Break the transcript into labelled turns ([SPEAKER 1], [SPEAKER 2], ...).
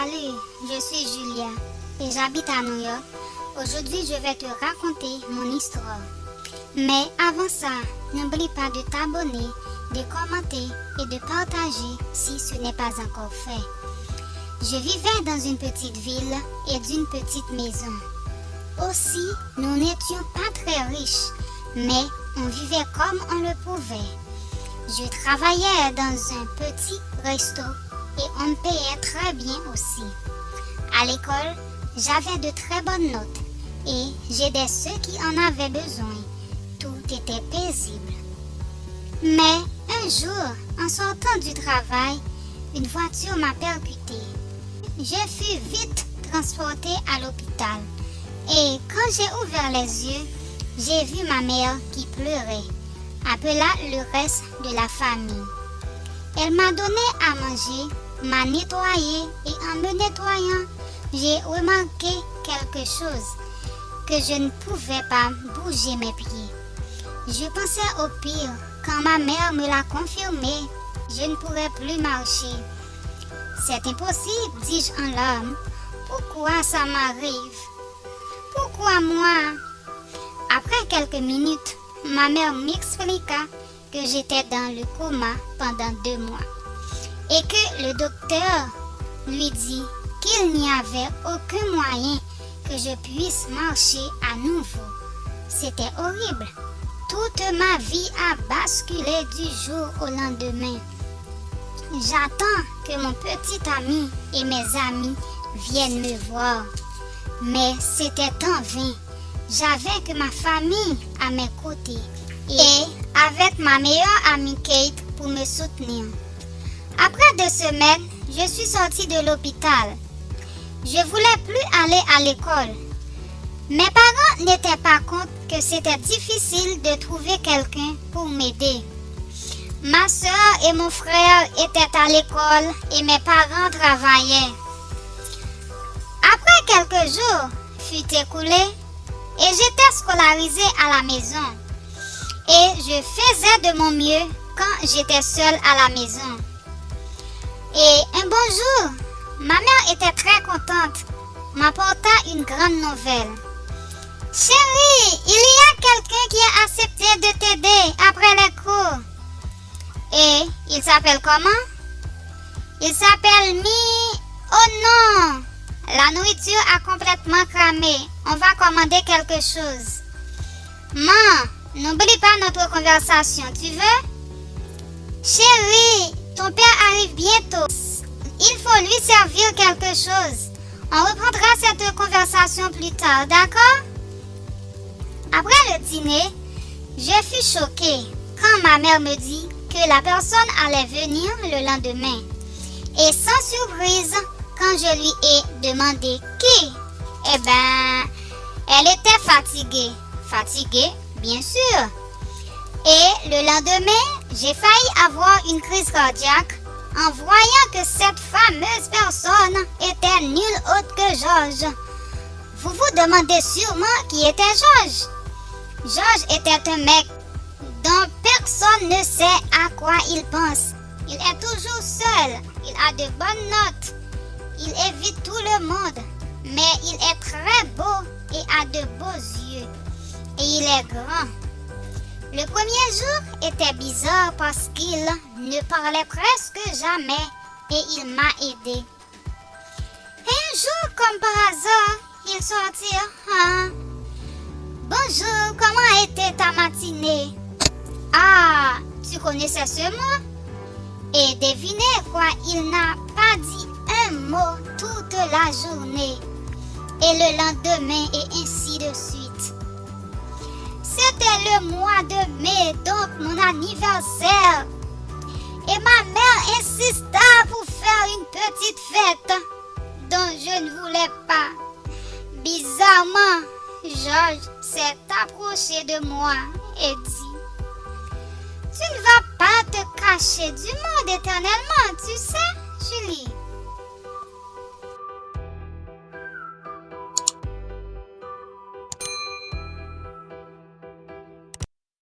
[SPEAKER 1] Salut, je suis Julia et j'habite à New York. Aujourd'hui, je vais te raconter mon histoire. Mais avant ça, n'oublie pas de t'abonner, de commenter et de partager si ce n'est pas encore fait. Je vivais dans une petite ville et d'une petite maison. Aussi, nous n'étions pas très riches, mais on vivait comme on le pouvait. Je travaillais dans un petit resto et on me payait très bien aussi. À l'école, j'avais de très bonnes notes et j'aidais ceux qui en avaient besoin. Tout était paisible. Mais un jour, en sortant du travail, une voiture m'a percuté. Je fus vite transportée à l'hôpital et quand j'ai ouvert les yeux, j'ai vu ma mère qui pleurait, appela le reste de la famille. Elle m'a donné à manger, m'a nettoyé et en me nettoyant, j'ai remarqué quelque chose, que je ne pouvais pas bouger mes pieds. Je pensais au pire, quand ma mère me l'a confirmé, je ne pourrais plus marcher. C'est impossible, dis-je en larmes. Pourquoi ça m'arrive? Pourquoi moi? Après quelques minutes, ma mère m'expliqua que j'étais dans le coma pendant 2 mois et que le docteur lui dit qu'il n'y avait aucun moyen que je puisse marcher à nouveau. C'était horrible. Toute ma vie a basculé du jour au lendemain. J'attends que mon petit ami et mes amis viennent me voir. Mais c'était en vain. J'avais que ma famille à mes côtés et avec ma meilleure amie Kate pour me soutenir. Après 2 semaines, je suis sortie de l'hôpital. Je voulais plus aller à l'école. Mes parents n'étaient pas compte que c'était difficile de trouver quelqu'un pour m'aider. Ma soeur et mon frère étaient à l'école et mes parents travaillaient. Après quelques jours fut écoulé et j'étais scolarisée à la maison. Et je faisais de mon mieux quand j'étais seule à la maison. Et un bon jour, ma mère était très contente, m'apporta une grande nouvelle. Chérie, il y a quelqu'un qui a accepté de t'aider après les cours. Et il s'appelle comment? Il s'appelle Mi. Oh non! La nourriture a complètement cramé. On va commander quelque chose. Maman, n'oublie pas notre conversation, tu veux? Chérie, ton père arrive bientôt. Il faut lui servir quelque chose. On reprendra cette conversation plus tard, d'accord? Après le dîner, je fus choquée quand ma mère me dit que la personne allait venir le lendemain. Et sans surprise, quand je lui ai demandé qui, eh ben, elle était fatiguée. Fatiguée, bien sûr. Et le lendemain, j'ai failli avoir une crise cardiaque en voyant que cette fameuse personne était nulle autre que George. Vous vous demandez sûrement qui était George. George était un mec dont personne ne sait à quoi il pense. Il est toujours seul. Il a de bonnes notes. Il évite tout le monde. Mais il est très beau et a de beaux yeux. Et il est grand. Le premier jour était bizarre parce qu'il ne parlait presque jamais et il m'a aidé. Un jour, comme par hasard, il sortit. Bonjour, comment a été ta matinée? Ah, tu connaissais ce mot? Et devinez quoi, il n'a pas dit un mot toute la journée. Et le lendemain et ainsi de suite. C'était le mois de mai, donc mon anniversaire. Et ma mère insista pour faire une petite fête dont je ne voulais pas. Bizarrement, George s'est approché de moi et dit: Tu ne vas pas te cacher du monde éternellement, tu sais, Julie.